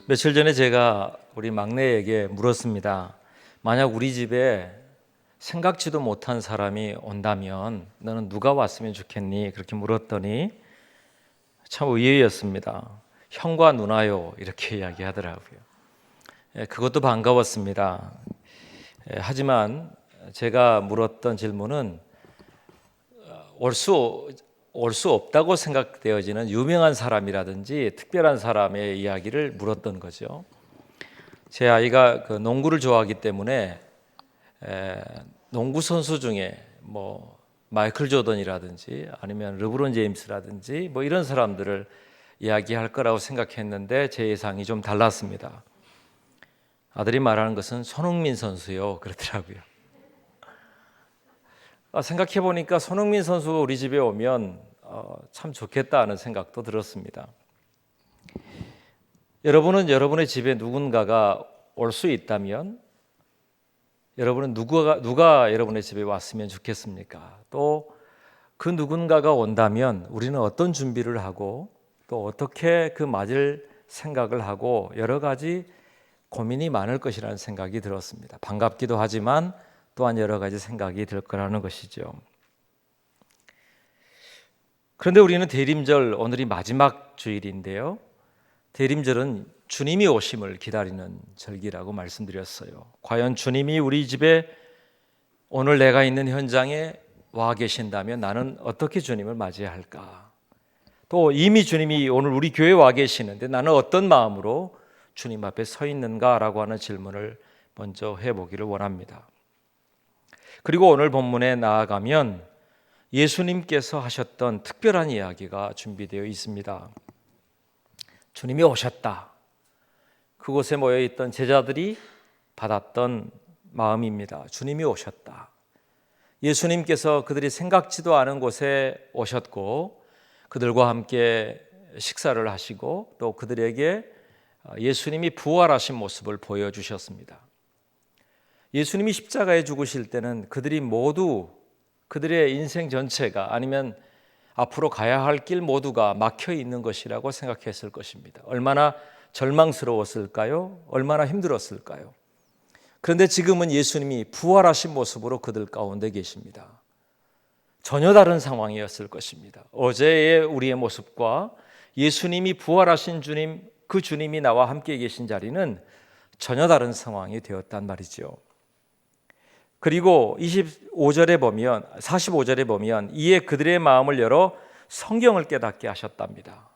며칠 전에 제가 우리 막내에게 물었습니다. 만약 우리 집에 생각지도 못한 사람이 온다면 너는 누가 왔으면 좋겠니? 그렇게 물었더니 참 의외였습니다. 형과 누나요, 이렇게 이야기하더라고요. 그것도 반가웠습니다. 하지만 제가 물었던 질문은 올 수 없다고 생각되어지는 유명한 사람이라든지 특별한 사람의 이야기를 물었던 거죠. 제 아이가 농구를 좋아하기 때문에 농구 선수 중에 마이클 조던이라든지 아니면 르브론 제임스라든지 이런 사람들을 이야기할 거라고 생각했는데 제 예상이 좀 달랐습니다. 아들이 말하는 것은 손흥민 선수요, 그러더라고요. 생각해 보니까 손흥민 선수가 우리 집에 오면 참 좋겠다 하는 생각도 들었습니다. 여러분은 여러분의 집에 누군가가 올 수 있다면 여러분은 누가 여러분의 집에 왔으면 좋겠습니까? 또 그 누군가가 온다면 우리는 어떤 준비를 하고 또 어떻게 맞을 생각을 하고 여러 가지 고민이 많을 것이라는 생각이 들었습니다. 반갑기도 하지만 또한 여러 가지 생각이 들 거라는 것이죠. 그런데 우리는 대림절, 오늘이 마지막 주일인데요. 대림절은 주님이 오심을 기다리는 절기라고 말씀드렸어요. 과연 주님이 우리 집에 오늘 내가 있는 현장에 와 계신다면 나는 어떻게 주님을 맞이할까? 또 이미 주님이 오늘 우리 교회에 와 계시는데 나는 어떤 마음으로 주님 앞에 서 있는가라고 하는 질문을 먼저 해보기를 원합니다. 그리고 오늘 본문에 나아가면 예수님께서 하셨던 특별한 이야기가 준비되어 있습니다. 주님이 오셨다. 그곳에 모여있던 제자들이 받았던 마음입니다. 주님이 오셨다. 예수님께서 그들이 생각지도 않은 곳에 오셨고 그들과 함께 식사를 하시고 또 그들에게 예수님이 부활하신 모습을 보여주셨습니다. 예수님이 십자가에 죽으실 때는 그들이 모두 그들의 인생 전체가 아니면 앞으로 가야 할 길 모두가 막혀 있는 것이라고 생각했을 것입니다. 얼마나 절망스러웠을까요? 얼마나 힘들었을까요? 그런데 지금은 예수님이 부활하신 모습으로 그들 가운데 계십니다. 전혀 다른 상황이었을 것입니다. 어제의 우리의 모습과 예수님이 부활하신 주님, 그 주님이 나와 함께 계신 자리는 전혀 다른 상황이 되었단 말이죠. 그리고 45절에 보면 이에 그들의 마음을 열어 성경을 깨닫게 하셨답니다.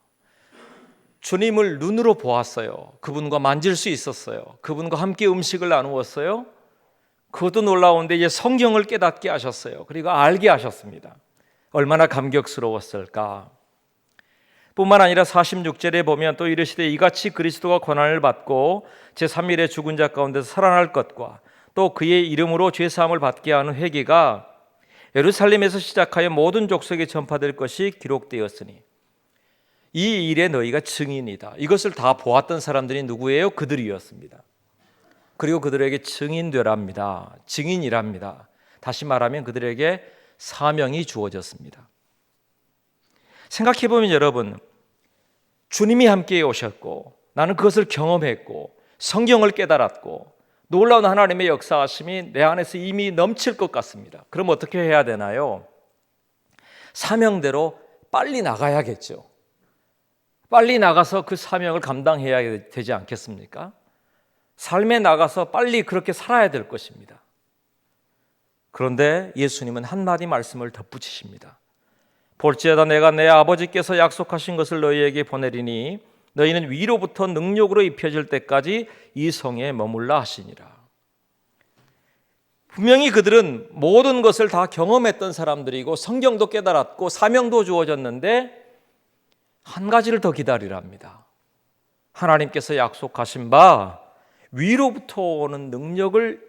주님을 눈으로 보았어요. 그분과 만질 수 있었어요. 그분과 함께 음식을 나누었어요. 그것도 놀라운데 이제 성경을 깨닫게 하셨어요. 그리고 알게 하셨습니다. 얼마나 감격스러웠을까. 뿐만 아니라 46절에 보면 또 이르시되 이같이 그리스도가 고난을 받고 제3일에 죽은 자 가운데서 살아날 것과 또 그의 이름으로 죄사함을 받게 하는 회개가 예루살렘에서 시작하여 모든 족속에 전파될 것이 기록되었으니 이 일에 너희가 증인이다. 이것을 다 보았던 사람들이 누구예요? 그들이었습니다. 그리고 그들에게 증인되랍니다. 증인이랍니다. 다시 말하면 그들에게 사명이 주어졌습니다. 생각해보면 여러분, 주님이 함께 오셨고 나는 그것을 경험했고 성경을 깨달았고 놀라운 하나님의 역사하심이 내 안에서 이미 넘칠 것 같습니다. 그럼 어떻게 해야 되나요? 사명대로 빨리 나가야겠죠. 빨리 나가서 그 사명을 감당해야 되지 않겠습니까? 삶에 나가서 빨리 그렇게 살아야 될 것입니다. 그런데 예수님은 한마디 말씀을 덧붙이십니다. 볼지어다 내가 내 아버지께서 약속하신 것을 너희에게 보내리니 너희는 위로부터 능력으로 입혀질 때까지 이 성에 머물라 하시니라. 분명히 그들은 모든 것을 다 경험했던 사람들이고 성경도 깨달았고 사명도 주어졌는데 한 가지를 더 기다리랍니다. 하나님께서 약속하신 바 위로부터 오는 능력을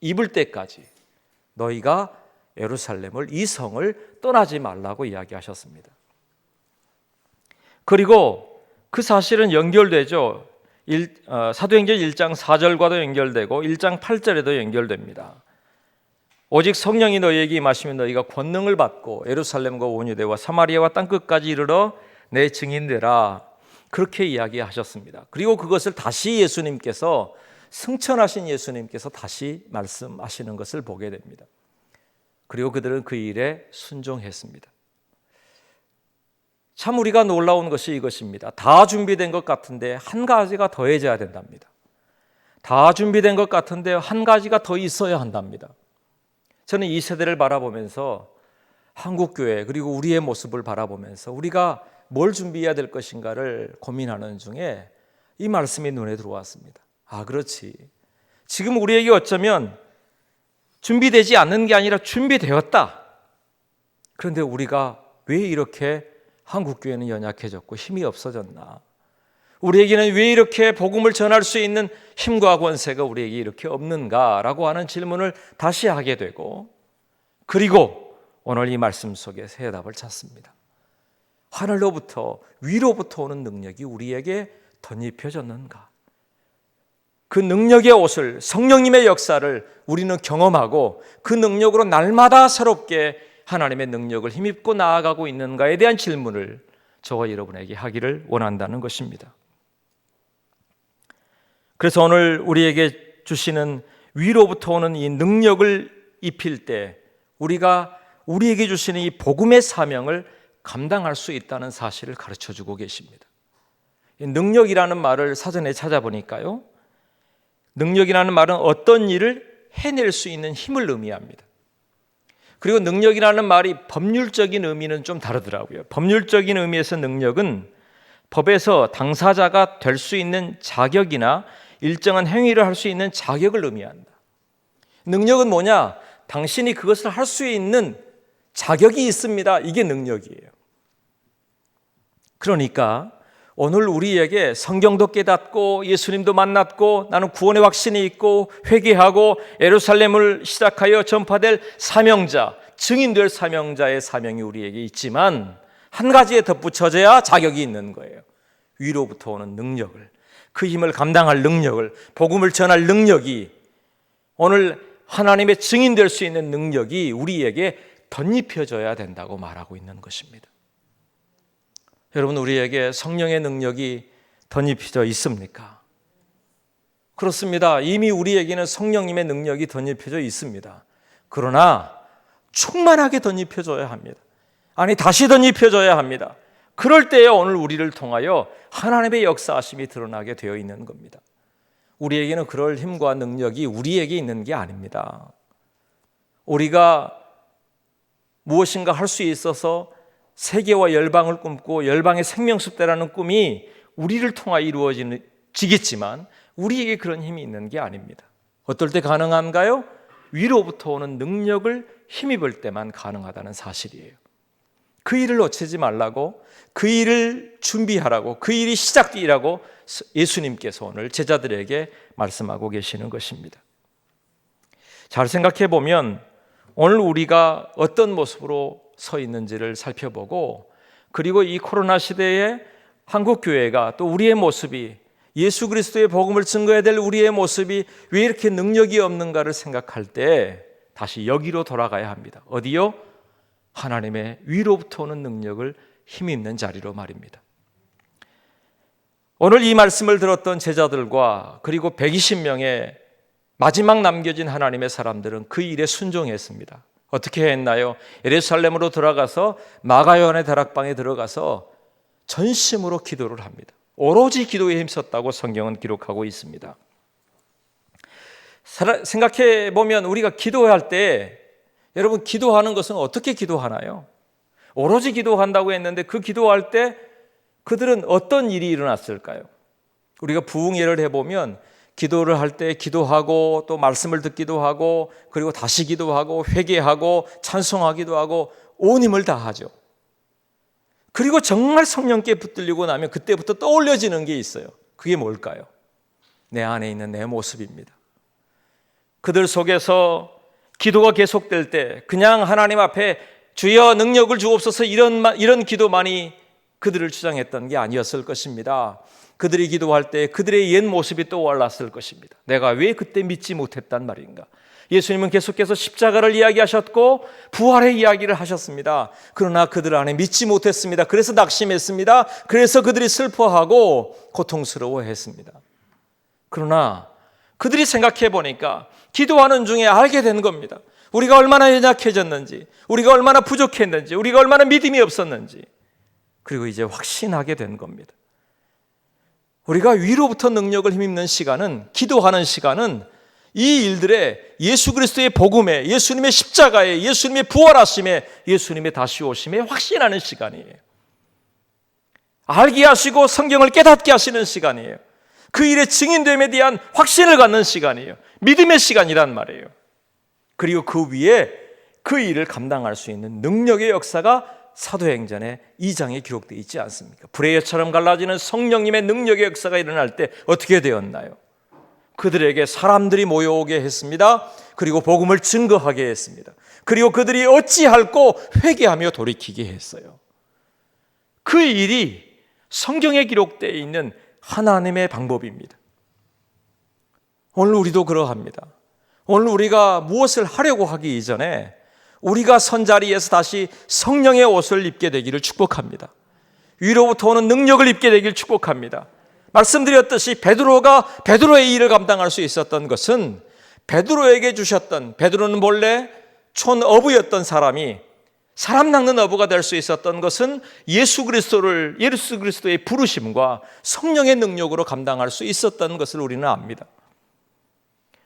입을 때까지 너희가 예루살렘을, 이 성을 떠나지 말라고 이야기하셨습니다. 그리고 그 사실은 연결되죠. 사도행전 1장 4절과도 연결되고 1장 8절에도 연결됩니다. 오직 성령이 너희에게 임하시면 너희가 권능을 받고 예루살렘과 온 유대와 사마리아와 땅끝까지 이르러 내 증인되라. 그렇게 이야기하셨습니다. 그리고 그것을 다시 예수님께서 승천하신 예수님께서 다시 말씀하시는 것을 보게 됩니다. 그리고 그들은 그 일에 순종했습니다. 참 우리가 놀라운 것이 이것입니다. 다 준비된 것 같은데 한 가지가 더해져야 된답니다. 다 준비된 것 같은데 한 가지가 더 있어야 한답니다. 저는 이 세대를 바라보면서 한국교회 그리고 우리의 모습을 바라보면서 우리가 뭘 준비해야 될 것인가를 고민하는 중에 이 말씀이 눈에 들어왔습니다. 아, 그렇지. 지금 우리에게 어쩌면 준비되지 않는 게 아니라 준비되었다. 그런데 우리가 왜 이렇게 한국교회는 연약해졌고 힘이 없어졌나? 우리에게는 왜 이렇게 복음을 전할 수 있는 힘과 권세가 우리에게 이렇게 없는가라고 하는 질문을 다시 하게 되고, 그리고 오늘 이 말씀 속에서 해답을 찾습니다. 하늘로부터 위로부터 오는 능력이 우리에게 덧입혀졌는가? 그 능력의 옷을, 성령님의 역사를 우리는 경험하고 그 능력으로 날마다 새롭게 하나님의 능력을 힘입고 나아가고 있는가에 대한 질문을 저와 여러분에게 하기를 원한다는 것입니다. 그래서 오늘 우리에게 주시는 위로부터 오는 이 능력을 입힐 때 우리가 우리에게 주시는 이 복음의 사명을 감당할 수 있다는 사실을 가르쳐주고 계십니다. 이 능력이라는 말을 사전에 찾아보니까요, 능력이라는 말은 어떤 일을 해낼 수 있는 힘을 의미합니다. 그리고 능력이라는 말이 법률적인 의미는 좀 다르더라고요. 법률적인 의미에서 능력은 법에서 당사자가 될 수 있는 자격이나 일정한 행위를 할 수 있는 자격을 의미한다. 능력은 뭐냐? 당신이 그것을 할 수 있는 자격이 있습니다. 이게 능력이에요. 그러니까 오늘 우리에게 성경도 깨닫고 예수님도 만났고 나는 구원의 확신이 있고 회개하고 예루살렘을 시작하여 전파될 사명자, 증인될 사명자의 사명이 우리에게 있지만 한 가지에 덧붙여져야 자격이 있는 거예요. 위로부터 오는 능력을, 그 힘을 감당할 능력을, 복음을 전할 능력이, 오늘 하나님의 증인될 수 있는 능력이 우리에게 덧입혀져야 된다고 말하고 있는 것입니다. 여러분, 우리에게 성령의 능력이 덧입혀져 있습니까? 그렇습니다. 이미 우리에게는 성령님의 능력이 덧입혀져 있습니다. 그러나 충만하게 덧입혀져야 합니다. 아니, 다시 덧입혀져야 합니다. 그럴 때에 오늘 우리를 통하여 하나님의 역사하심이 드러나게 되어 있는 겁니다. 우리에게는 그럴 힘과 능력이 우리에게 있는 게 아닙니다. 우리가 무엇인가 할 수 있어서 세계와 열방을 꿈고 열방의 생명숲대라는 꿈이 우리를 통하여 이루어지겠지만 우리에게 그런 힘이 있는 게 아닙니다. 어떨 때 가능한가요? 위로부터 오는 능력을 힘입을 때만 가능하다는 사실이에요. 그 일을 놓치지 말라고, 그 일을 준비하라고, 그 일이 시작되라고 예수님께서 오늘 제자들에게 말씀하고 계시는 것입니다. 잘 생각해 보면 오늘 우리가 어떤 모습으로 서 있는지를 살펴보고, 그리고 이 코로나 시대에 한국교회가 또 우리의 모습이, 예수 그리스도의 복음을 증거해야 될 우리의 모습이 왜 이렇게 능력이 없는가를 생각할 때 다시 여기로 돌아가야 합니다. 어디요? 하나님의 위로부터 오는 능력을 힘입는 자리로 말입니다. 오늘 이 말씀을 들었던 제자들과 그리고 120명의 마지막 남겨진 하나님의 사람들은 그 일에 순종했습니다. 어떻게 했나요? 예루살렘으로 들어가서 마가요한의 다락방에 들어가서 전심으로 기도를 합니다. 오로지 기도에 힘썼다고 성경은 기록하고 있습니다. 생각해 보면 우리가 기도할 때, 여러분, 기도하는 것은 어떻게 기도하나요? 오로지 기도한다고 했는데 그 기도할 때 그들은 어떤 일이 일어났을까요? 우리가 부흥회를 해보면 기도를 할 때 기도하고 또 말씀을 듣기도 하고 그리고 다시 기도하고 회개하고 찬송하기도 하고 온 힘을 다하죠. 그리고 정말 성령께 붙들리고 나면 그때부터 떠올려지는 게 있어요. 그게 뭘까요? 내 안에 있는 내 모습입니다. 그들 속에서 기도가 계속될 때 그냥 하나님 앞에 주여 능력을 주옵소서 이런 기도만이 그들을 주장했던 게 아니었을 것입니다. 그들이 기도할 때 그들의 옛 모습이 떠올랐을 것입니다. 내가 왜 그때 믿지 못했단 말인가? 예수님은 계속해서 십자가를 이야기하셨고 부활의 이야기를 하셨습니다. 그러나 그들 안에 믿지 못했습니다. 그래서 낙심했습니다. 그래서 그들이 슬퍼하고 고통스러워했습니다. 그러나 그들이 생각해 보니까 기도하는 중에 알게 된 겁니다. 우리가 얼마나 연약해졌는지, 우리가 얼마나 부족했는지, 우리가 얼마나 믿음이 없었는지, 그리고 이제 확신하게 된 겁니다. 우리가 위로부터 능력을 힘입는 시간은, 기도하는 시간은 이 일들에 예수 그리스도의 복음에, 예수님의 십자가에, 예수님의 부활하심에, 예수님의 다시 오심에 확신하는 시간이에요. 알게 하시고 성경을 깨닫게 하시는 시간이에요. 그 일의 증인됨에 대한 확신을 갖는 시간이에요. 믿음의 시간이란 말이에요. 그리고 그 위에 그 일을 감당할 수 있는 능력의 역사가 사도행전의 2장에 기록되어 있지 않습니까? 불의 여처럼 갈라지는 성령님의 능력의 역사가 일어날 때 어떻게 되었나요? 그들에게 사람들이 모여오게 했습니다. 그리고 복음을 증거하게 했습니다. 그리고 그들이 어찌할꼬 회개하며 돌이키게 했어요. 그 일이 성경에 기록되어 있는 하나님의 방법입니다. 오늘 우리도 그러합니다. 오늘 우리가 무엇을 하려고 하기 이전에 우리가 선 자리에서 다시 성령의 옷을 입게 되기를 축복합니다. 위로부터 오는 능력을 입게 되기를 축복합니다. 말씀드렸듯이 베드로가 베드로의 일을 감당할 수 있었던 것은 베드로에게 주셨던, 베드로는 본래 촌어부였던 사람이 사람 낚는 어부가 될 수 있었던 것은 예수 그리스도의 부르심과 성령의 능력으로 감당할 수 있었던 것을 우리는 압니다.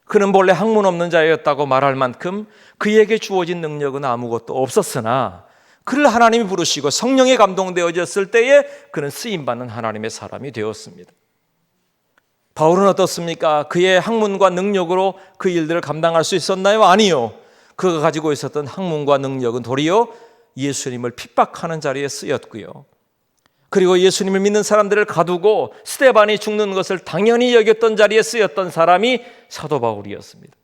그는 본래 학문 없는 자였다고 말할 만큼 그에게 주어진 능력은 아무것도 없었으나 그를 하나님이 부르시고 성령에 감동되어졌을 때에 그는 쓰임받는 하나님의 사람이 되었습니다. 바울은 어떻습니까? 그의 학문과 능력으로 그 일들을 감당할 수 있었나요? 아니요. 그가 가지고 있었던 학문과 능력은 도리어 예수님을 핍박하는 자리에 쓰였고요. 그리고 예수님을 믿는 사람들을 가두고 스데반이 죽는 것을 당연히 여겼던 자리에 쓰였던 사람이 사도 바울이었습니다.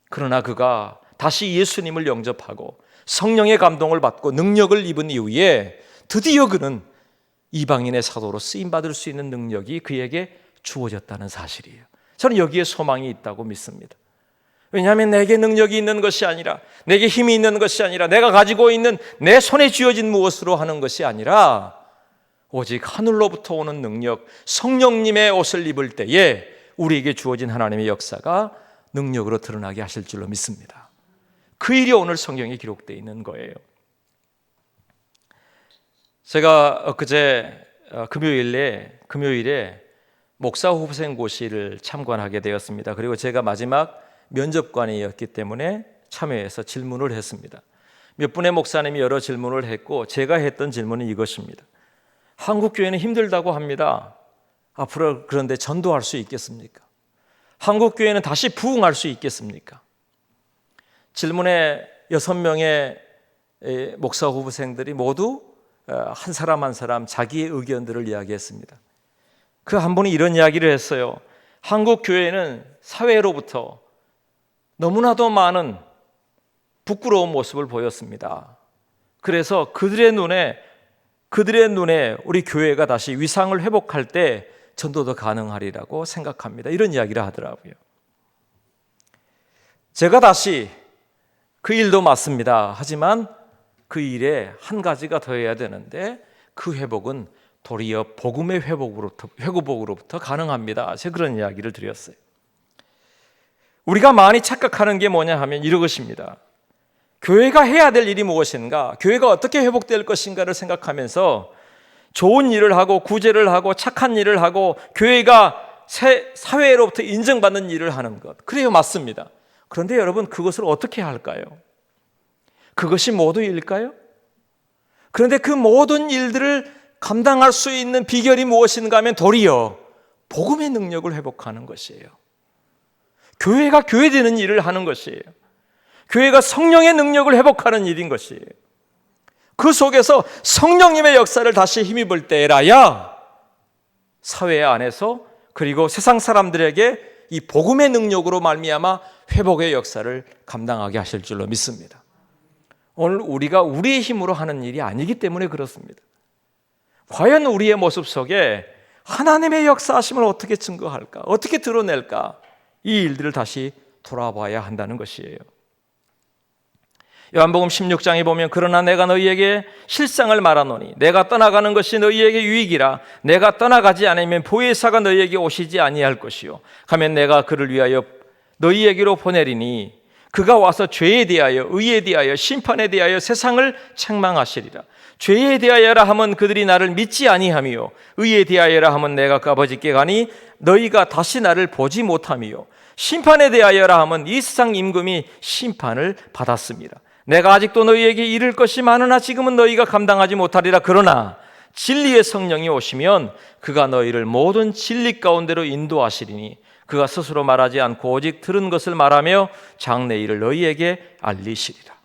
그러나 그가 다시 예수님을 영접하고 성령의 감동을 받고 능력을 입은 이후에 드디어 그는 이방인의 사도로 쓰임받을 수 있는 능력이 그에게 주어졌다는 사실이에요. 저는 여기에 소망이 있다고 믿습니다. 왜냐하면 내게 능력이 있는 것이 아니라, 내게 힘이 있는 것이 아니라, 내가 가지고 있는 내 손에 쥐어진 무엇으로 하는 것이 아니라 오직 하늘로부터 오는 능력, 성령님의 옷을 입을 때에 우리에게 주어진 하나님의 역사가 능력으로 드러나게 하실 줄로 믿습니다. 그 일이 오늘 성경에 기록되어 있는 거예요. 제가 엊그제 금요일에 목사 후보생고시를 참관하게 되었습니다. 그리고 제가 마지막 면접관이었기 때문에 참여해서 질문을 했습니다. 몇 분의 목사님이 여러 질문을 했고 제가 했던 질문은 이것입니다. 한국교회는 힘들다고 합니다. 앞으로 그런데 전도할 수 있겠습니까? 한국교회는 다시 부흥할 수 있겠습니까? 질문에 6명의 목사 후보생들이 모두 한 사람 한 사람 자기의 의견들을 이야기했습니다. 그 한 분이 이런 이야기를 했어요. 한국교회는 사회로부터 너무나도 많은 부끄러운 모습을 보였습니다. 그래서 그들의 눈에 우리 교회가 다시 위상을 회복할 때 전도도 가능하리라고 생각합니다. 이런 이야기를 하더라고요. 제가 다시 그 일도 맞습니다. 하지만 그 일에 한 가지가 더 해야 되는데 그 회복은 도리어 복음의 회복으로부터 가능합니다. 제가 그런 이야기를 드렸어요. 우리가 많이 착각하는 게 뭐냐 하면 이것입니다. 교회가 해야 될 일이 무엇인가, 교회가 어떻게 회복될 것인가를 생각하면서 좋은 일을 하고 구제를 하고 착한 일을 하고 교회가 사회로부터 인정받는 일을 하는 것, 그래요, 맞습니다. 그런데 여러분, 그것을 어떻게 할까요? 그것이 모두일까요? 그런데 그 모든 일들을 감당할 수 있는 비결이 무엇인가 하면 도리어 복음의 능력을 회복하는 것이에요. 교회가 교회되는 일을 하는 것이에요. 교회가 성령의 능력을 회복하는 일인 것이에요. 그 속에서 성령님의 역사를 다시 힘입을 때라야 사회 안에서 그리고 세상 사람들에게 이 복음의 능력으로 말미암아 회복의 역사를 감당하게 하실 줄로 믿습니다. 오늘 우리가 우리의 힘으로 하는 일이 아니기 때문에 그렇습니다. 과연 우리의 모습 속에 하나님의 역사하심을 어떻게 증거할까? 어떻게 드러낼까? 이 일들을 다시 돌아봐야 한다는 것이에요. 요한복음 16장에 보면 그러나 내가 너희에게 실상을 말하노니 내가 떠나가는 것이 너희에게 유익이라 내가 떠나가지 않으면 보혜사가 너희에게 오시지 아니할 것이요 하면 내가 그를 위하여 너희에게로 보내리니 그가 와서 죄에 대하여 의에 대하여 심판에 대하여 세상을 책망하시리라. 죄에 대하여라 하면 그들이 나를 믿지 아니하며 의에 대하여라 하면 내가 그 아버지께 가니 너희가 다시 나를 보지 못하며 심판에 대하여라 하면 이 세상 임금이 심판을 받았습니다. 내가 아직도 너희에게 이를 것이 많으나 지금은 너희가 감당하지 못하리라. 그러나 진리의 성령이 오시면 그가 너희를 모든 진리 가운데로 인도하시리니 그가 스스로 말하지 않고 오직 들은 것을 말하며 장래 일을 너희에게 알리시리라.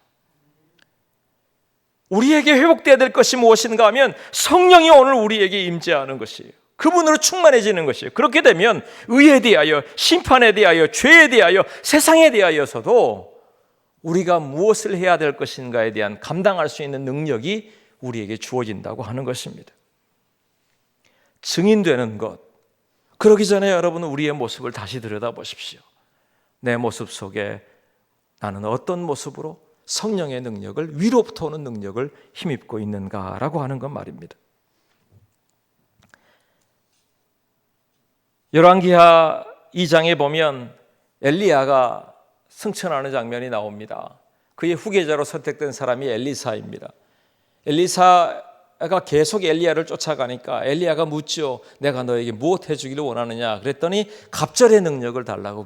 우리에게 회복되어야 될 것이 무엇인가 하면 성령이 오늘 우리에게 임재하는 것이에요. 그분으로 충만해지는 것이에요. 그렇게 되면 의에 대하여 심판에 대하여 죄에 대하여 세상에 대하여서도 우리가 무엇을 해야 될 것인가에 대한 감당할 수 있는 능력이 우리에게 주어진다고 하는 것입니다. 증인되는 것. 그러기 전에 여러분은 우리의 모습을 다시 들여다보십시오. 내 모습 속에 나는 어떤 모습으로 성령의 능력을, 위로부터 오는 능력을 힘입고 있는가라고 하는 것 말입니다. 열왕기하 2장에 보면 엘리야가 승천하는 장면이 나옵니다. 그의 후계자로 선택된 사람이 엘리사입니다. 엘리사가 계속 엘리야를 쫓아가니까 엘리야가 묻죠. 내가 너에게 무엇 해주기를 원하느냐. 그랬더니 갑절의 능력을 달라고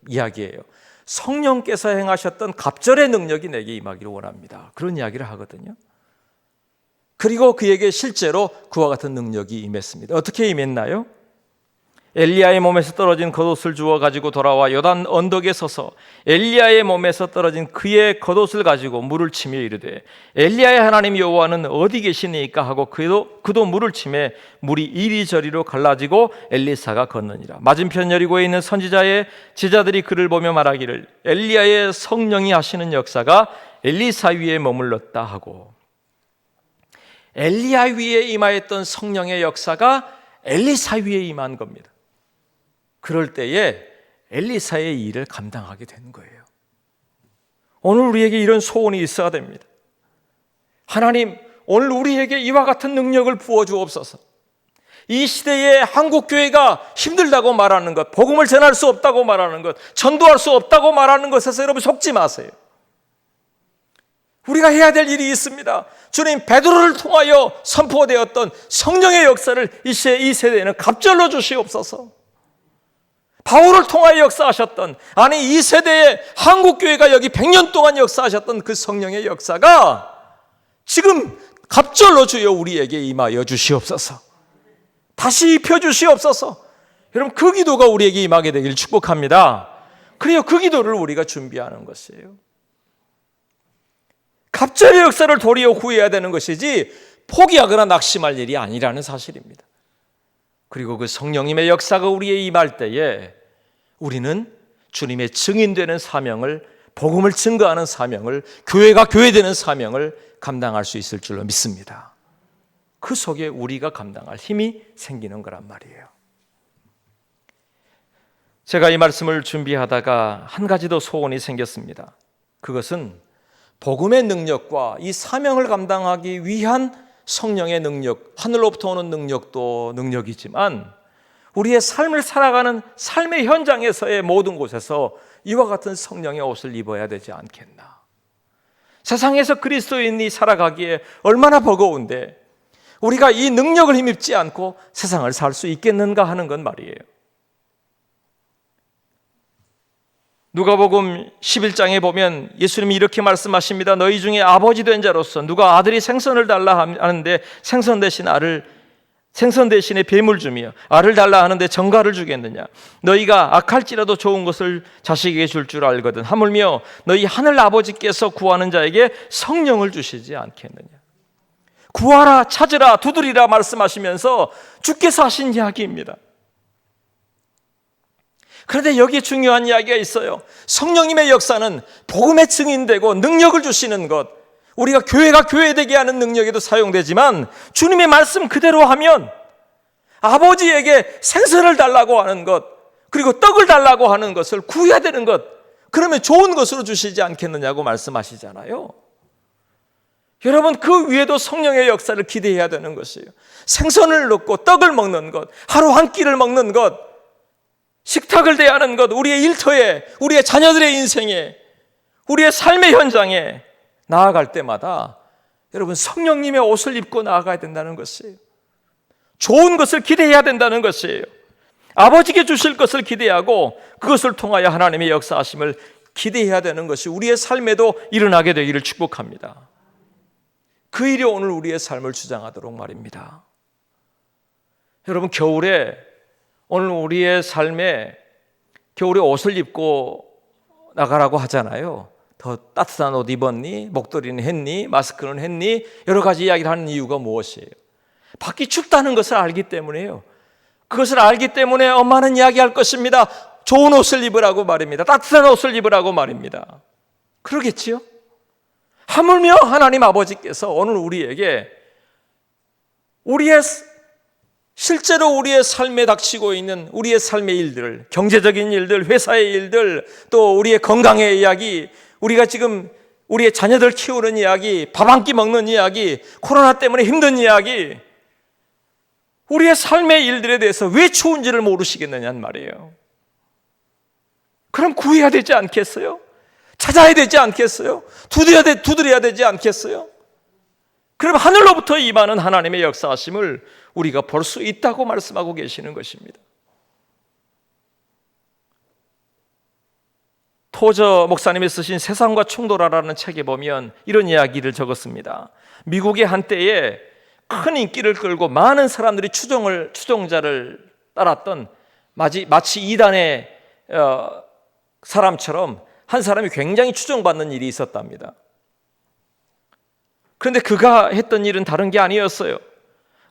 이야기해요. 성령께서 행하셨던 갑절의 능력이 내게 임하기를 원합니다. 그런 이야기를 하거든요. 그리고 그에게 실제로 그와 같은 능력이 임했습니다. 어떻게 임했나요? 엘리야의 몸에서 떨어진 겉옷을 주워 가지고 돌아와 요단 언덕에 서서 엘리야의 몸에서 떨어진 그의 겉옷을 가지고 물을 치며 이르되 엘리야의 하나님 여호와는 어디 계시니까 하고 그도 물을 치매 물이 이리저리로 갈라지고 엘리사가 걷느니라. 맞은편 여리고에 있는 선지자의 제자들이 그를 보며 말하기를 엘리야의 성령이 하시는 역사가 엘리사 위에 머물렀다 하고, 엘리야 위에 임하였던 성령의 역사가 엘리사 위에 임한 겁니다. 그럴 때에 엘리사의 일을 감당하게 되는 거예요. 오늘 우리에게 이런 소원이 있어야 됩니다. 하나님, 오늘 우리에게 이와 같은 능력을 부어주옵소서. 이 시대에 한국교회가 힘들다고 말하는 것, 복음을 전할 수 없다고 말하는 것, 전도할 수 없다고 말하는 것에서 여러분 속지 마세요. 우리가 해야 될 일이 있습니다. 주님, 베드로를 통하여 선포되었던 성령의 역사를 이 세대에는 갑절로 주시옵소서. 바울을 통하여 역사하셨던, 아니 이 세대에 한국교회가 여기 100년 동안 역사하셨던 그 성령의 역사가 지금 갑절로 주여 우리에게 임하여 주시옵소서. 다시 입혀 주시옵소서. 여러분, 그 기도가 우리에게 임하게 되길 축복합니다. 그래요, 그 기도를 우리가 준비하는 것이에요. 갑절의 역사를 도리어 구해야 되는 것이지 포기하거나 낙심할 일이 아니라는 사실입니다. 그리고 그 성령님의 역사가 우리에 임할 때에 우리는 주님의 증인되는 사명을, 복음을 증거하는 사명을, 교회가 교회되는 사명을 감당할 수 있을 줄로 믿습니다. 그 속에 우리가 감당할 힘이 생기는 거란 말이에요. 제가 이 말씀을 준비하다가 한 가지 더 소원이 생겼습니다. 그것은 복음의 능력과 이 사명을 감당하기 위한 성령의 능력, 하늘로부터 오는 능력도 능력이지만 우리의 삶을 살아가는 삶의 현장에서의 모든 곳에서 이와 같은 성령의 옷을 입어야 되지 않겠나. 세상에서 그리스도인이 살아가기에 얼마나 버거운데 우리가 이 능력을 힘입지 않고 세상을 살 수 있겠는가 하는 건 말이에요. 누가복음 11장에 보면 예수님이 이렇게 말씀하십니다. 너희 중에 아버지 된 자로서 누가 아들이 생선을 달라 하는데 생선 대신에 뱀을 주며 알을 달라 하는데 정갈을 주겠느냐. 너희가 악할지라도 좋은 것을 자식에게 줄 줄 알거든. 하물며 너희 하늘 아버지께서 구하는 자에게 성령을 주시지 않겠느냐. 구하라, 찾으라, 두드리라 말씀하시면서 주께서 하신 이야기입니다. 그런데 여기에 중요한 이야기가 있어요. 성령님의 역사는 복음의 증인되고 능력을 주시는 것, 우리가 교회가 교회되게 하는 능력에도 사용되지만 주님의 말씀 그대로 하면 아버지에게 생선을 달라고 하는 것, 그리고 떡을 달라고 하는 것을 구해야 되는 것, 그러면 좋은 것으로 주시지 않겠느냐고 말씀하시잖아요. 여러분, 그 위에도 성령의 역사를 기대해야 되는 것이에요. 생선을 넣고 떡을 먹는 것, 하루 한 끼를 먹는 것, 식탁을 대하는 것, 우리의 일터에, 우리의 자녀들의 인생에, 우리의 삶의 현장에 나아갈 때마다 여러분, 성령님의 옷을 입고 나아가야 된다는 것이에요. 좋은 것을 기대해야 된다는 것이에요. 아버지께 주실 것을 기대하고 그것을 통하여 하나님의 역사하심을 기대해야 되는 것이 우리의 삶에도 일어나게 되기를 축복합니다. 그 일이 오늘 우리의 삶을 주장하도록 말입니다. 여러분, 겨울에 오늘 우리의 삶에 겨울에 옷을 입고 나가라고 하잖아요. 더 따뜻한 옷 입었니? 목도리는 했니? 마스크는 했니? 여러 가지 이야기를 하는 이유가 무엇이에요? 밖이 춥다는 것을 알기 때문에요. 그것을 알기 때문에 엄마는 이야기할 것입니다. 좋은 옷을 입으라고 말입니다. 따뜻한 옷을 입으라고 말입니다. 그러겠지요? 하물며 하나님 아버지께서 오늘 우리에게 실제로 우리의 삶에 닥치고 있는 우리의 삶의 일들, 경제적인 일들, 회사의 일들, 또 우리의 건강의 이야기, 우리가 지금 우리의 자녀들 키우는 이야기, 밥 한 끼 먹는 이야기, 코로나 때문에 힘든 이야기, 우리의 삶의 일들에 대해서 왜 추운지를 모르시겠느냐는 말이에요. 그럼 구해야 되지 않겠어요? 찾아야 되지 않겠어요? 두드려야 되지 않겠어요? 그럼 하늘로부터 임하는 하나님의 역사하심을 우리가 볼 수 있다고 말씀하고 계시는 것입니다. 토저 목사님이 쓰신 세상과 충돌하라는 책에 보면 이런 이야기를 적었습니다. 미국의 한때에 큰 인기를 끌고 많은 사람들이 추종자를 따랐던 마치 이단의 사람처럼 한 사람이 굉장히 추종받는 일이 있었답니다. 그런데 그가 했던 일은 다른 게 아니었어요.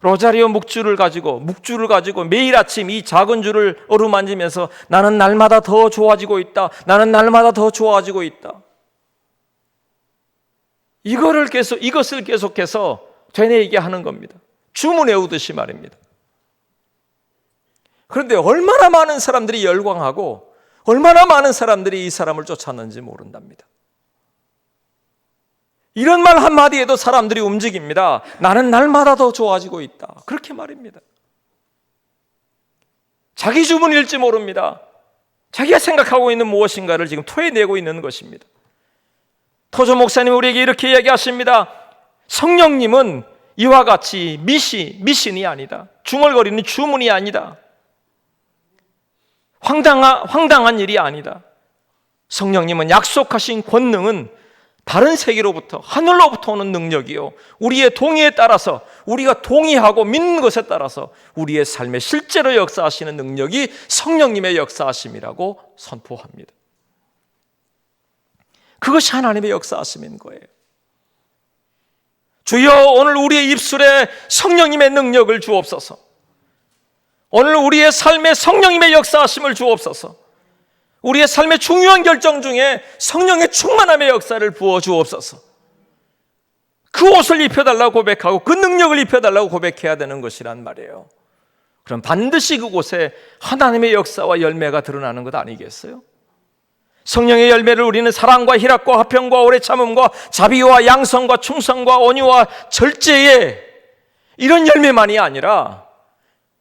로자리오 묵주를 가지고 매일 아침 이 작은 줄을 어루만지면서 나는 날마다 더 좋아지고 있다. 나는 날마다 더 좋아지고 있다. 이것을 계속해서 되뇌이게 하는 겁니다. 주문 외우듯이 말입니다. 그런데 얼마나 많은 사람들이 열광하고 얼마나 많은 사람들이 이 사람을 쫓았는지 모른답니다. 이런 말 한마디에도 사람들이 움직입니다. 나는 날마다 더 좋아지고 있다. 그렇게 말입니다. 자기 주문일지 모릅니다. 자기가 생각하고 있는 무엇인가를 지금 토해내고 있는 것입니다. 토저 목사님 우리에게 이렇게 이야기하십니다. 성령님은 이와 같이 미신이 아니다. 중얼거리는 주문이 아니다. 황당한 일이 아니다. 성령님은 약속하신 권능은 다른 세계로부터 하늘로부터 오는 능력이요, 우리의 동의에 따라서 우리가 동의하고 믿는 것에 따라서 우리의 삶에 실제로 역사하시는 능력이 성령님의 역사하심이라고 선포합니다. 그것이 하나님의 역사하심인 거예요. 주여, 오늘 우리의 입술에 성령님의 능력을 주옵소서. 오늘 우리의 삶에 성령님의 역사하심을 주옵소서. 우리의 삶의 중요한 결정 중에 성령의 충만함의 역사를 부어 주옵소서. 그 옷을 입혀달라고 고백하고 그 능력을 입혀달라고 고백해야 되는 것이란 말이에요. 그럼 반드시 그곳에 하나님의 역사와 열매가 드러나는 것 아니겠어요? 성령의 열매를 우리는 사랑과 희락과 화평과 오래 참음과 자비와 양성과 충성과 온유와 절제의 이런 열매만이 아니라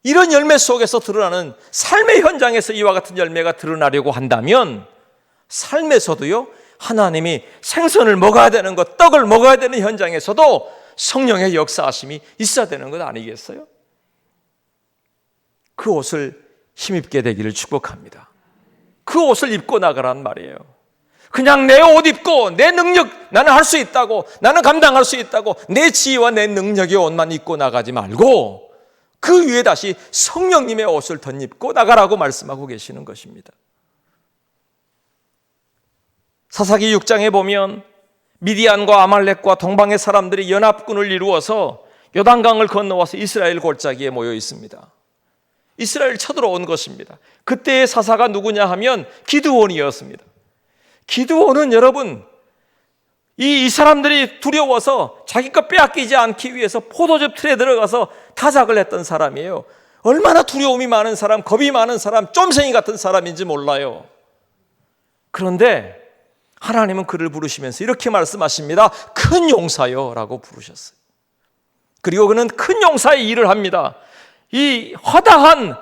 이런 열매 속에서 드러나는 삶의 현장에서 이와 같은 열매가 드러나려고 한다면 삶에서도요, 하나님이 생선을 먹어야 되는 것, 떡을 먹어야 되는 현장에서도 성령의 역사하심이 있어야 되는 것 아니겠어요? 그 옷을 힘입게 되기를 축복합니다. 그 옷을 입고 나가란 말이에요. 그냥 내 옷 입고 내 능력, 나는 할 수 있다고, 나는 감당할 수 있다고 내 지혜와 내 능력의 옷만 입고 나가지 말고 그 위에 다시 성령님의 옷을 덧입고 나가라고 말씀하고 계시는 것입니다. 사사기 6장에 보면 미디안과 아말렉과 동방의 사람들이 연합군을 이루어서 요단강을 건너와서 이스라엘 골짜기에 모여 있습니다. 이스라엘 쳐들어온 것입니다. 그때의 사사가 누구냐 하면 기드온이었습니다. 기드온은 여러분, 이 사람들이 두려워서 자기 것 빼앗기지 않기 위해서 포도즙 틀에 들어가서 타작을 했던 사람이에요. 얼마나 두려움이 많은 사람, 겁이 많은 사람, 쫌생이 같은 사람인지 몰라요. 그런데 하나님은 그를 부르시면서 이렇게 말씀하십니다. 큰 용사여 라고 부르셨어요. 그리고 그는 큰 용사의 일을 합니다. 이 허다한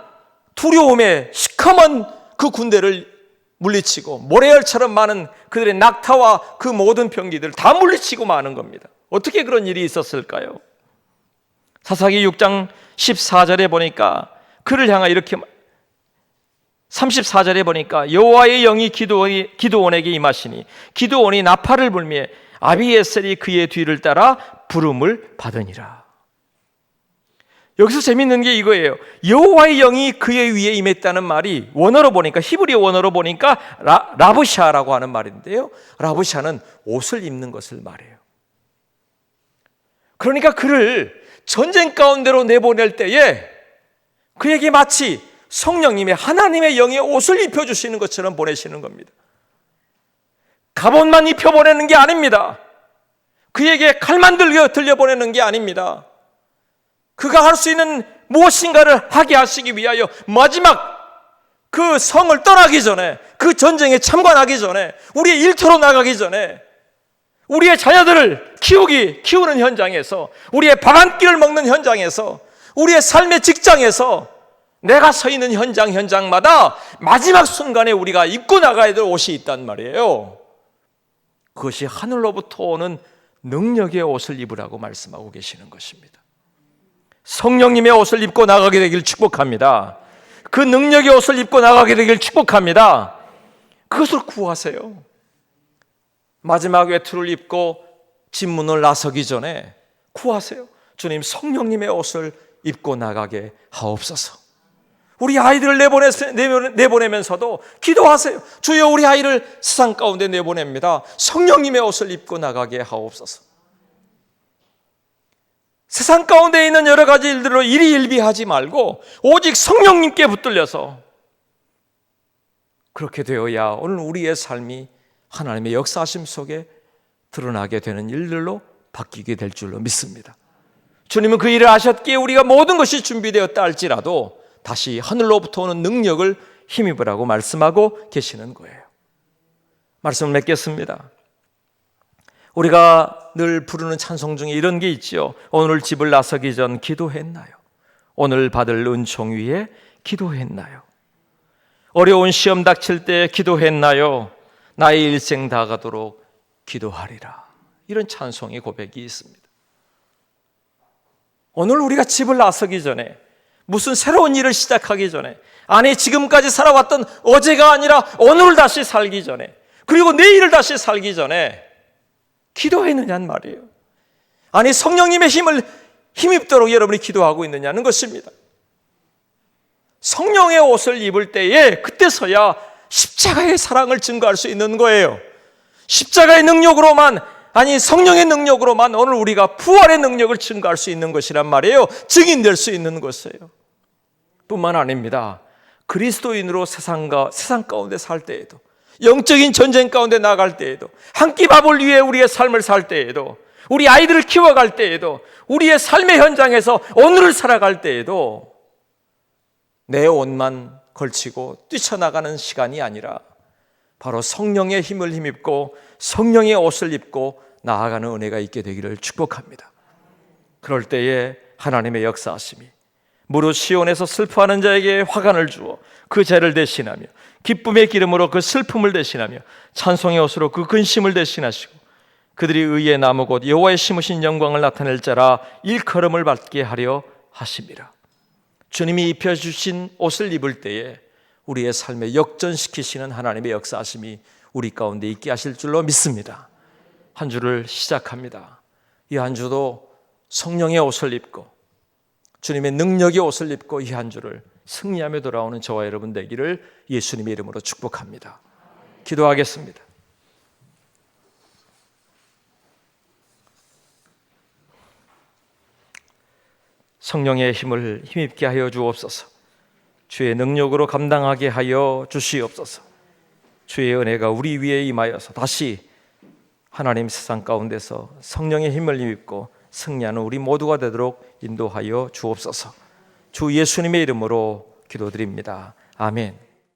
두려움에 시커먼 그 군대를 물리치고 모래열처럼 많은 그들의 낙타와 그 모든 병기들을 다 물리치고 마는 겁니다. 어떻게 그런 일이 있었을까요? 사사기 6장 14절에 보니까 그를 향하 이렇게 34절에 보니까 여호와의 영이 기드온에게 임하시니 기드온이 나팔을 불며 아비에셀이 그의 뒤를 따라 부름을 받으니라. 여기서 재밌는 게 이거예요. 여호와의 영이 그의 위에 임했다는 말이 원어로 보니까 히브리 원어로 보니까 라브샤라고 하는 말인데요. 라브샤는 옷을 입는 것을 말해요. 그러니까 그를 전쟁 가운데로 내보낼 때에 그에게 마치 성령님의 하나님의 영의 옷을 입혀주시는 것처럼 보내시는 겁니다. 갑옷만 입혀보내는 게 아닙니다. 그에게 칼만 들려보내는 게 아닙니다. 그가 할 수 있는 무엇인가를 하게 하시기 위하여 마지막 그 성을 떠나기 전에, 그 전쟁에 참관하기 전에, 우리의 일터로 나가기 전에, 우리의 자녀들을 키우는 현장에서, 우리의 밥 한 끼를 먹는 현장에서, 우리의 삶의 직장에서 내가 서 있는 현장마다 마지막 순간에 우리가 입고 나가야 될 옷이 있단 말이에요. 그것이 하늘로부터 오는 능력의 옷을 입으라고 말씀하고 계시는 것입니다. 성령님의 옷을 입고 나가게 되길 축복합니다. 그 능력의 옷을 입고 나가게 되길 축복합니다. 그것을 구하세요. 마지막 외투를 입고 진문을 나서기 전에 구하세요. 주님, 성령님의 옷을 입고 나가게 하옵소서. 우리 아이들을 내보내면서도 기도하세요. 주여, 우리 아이를 세상 가운데 내보냅니다. 성령님의 옷을 입고 나가게 하옵소서. 세상 가운데 있는 여러 가지 일들로 일희일비하지 말고 오직 성령님께 붙들려서 그렇게 되어야 오늘 우리의 삶이 하나님의 역사하심 속에 드러나게 되는 일들로 바뀌게 될 줄로 믿습니다. 주님은 그 일을 하셨기에 우리가 모든 것이 준비되었다 할지라도 다시 하늘로부터 오는 능력을 힘입으라고 말씀하고 계시는 거예요. 말씀을 맺겠습니다. 우리가 늘 부르는 찬송 중에 이런 게 있지요. 오늘 집을 나서기 전 기도했나요? 오늘 받을 은총 위에 기도했나요? 어려운 시험 닥칠 때 기도했나요? 나의 일생 다가도록 기도하리라. 이런 찬송의 고백이 있습니다. 오늘 우리가 집을 나서기 전에, 무슨 새로운 일을 시작하기 전에, 아니 지금까지 살아왔던 어제가 아니라 오늘을 다시 살기 전에, 그리고 내일을 다시 살기 전에 기도했느냐는 말이에요. 아니 성령님의 힘을 힘입도록 여러분이 기도하고 있느냐는 것입니다. 성령의 옷을 입을 때에 그때서야 십자가의 사랑을 증거할 수 있는 거예요. 십자가의 능력으로만, 아니 성령의 능력으로만 오늘 우리가 부활의 능력을 증거할 수 있는 것이란 말이에요. 증인될 수 있는 것이에요. 뿐만 아닙니다. 그리스도인으로 세상 가운데 살 때에도, 영적인 전쟁 가운데 나갈 때에도, 한 끼 밥을 위해 우리의 삶을 살 때에도, 우리 아이들을 키워갈 때에도, 우리의 삶의 현장에서 오늘을 살아갈 때에도 내 옷만 걸치고 뛰쳐나가는 시간이 아니라 바로 성령의 힘을 힘입고 성령의 옷을 입고 나아가는 은혜가 있게 되기를 축복합니다. 그럴 때에 하나님의 역사하심이 무릇 시온에서 슬퍼하는 자에게 화관을 주어 그 죄를 대신하며 기쁨의 기름으로 그 슬픔을 대신하며 찬송의 옷으로 그 근심을 대신하시고 그들이 의의 나무 곧 여호와의 심으신 영광을 나타낼 자라 일컬음을 받게 하려 하심이라. 주님이 입혀주신 옷을 입을 때에 우리의 삶에 역전시키시는 하나님의 역사하심이 우리 가운데 있게 하실 줄로 믿습니다. 한 주를 시작합니다. 이 한 주도 성령의 옷을 입고 주님의 능력의 옷을 입고 이 한 주를 승리하며 돌아오는 저와 여러분 되기를 예수님의 이름으로 축복합니다. 기도하겠습니다. 성령의 힘을 힘입게 하여 주옵소서. 주의 능력으로 감당하게 하여 주시옵소서. 주의 은혜가 우리 위에 임하여서 다시 하나님 세상 가운데서 성령의 힘을 힘입고 승리하는 우리 모두가 되도록 인도하여 주옵소서. 주 예수님의 이름으로 기도드립니다. 아멘.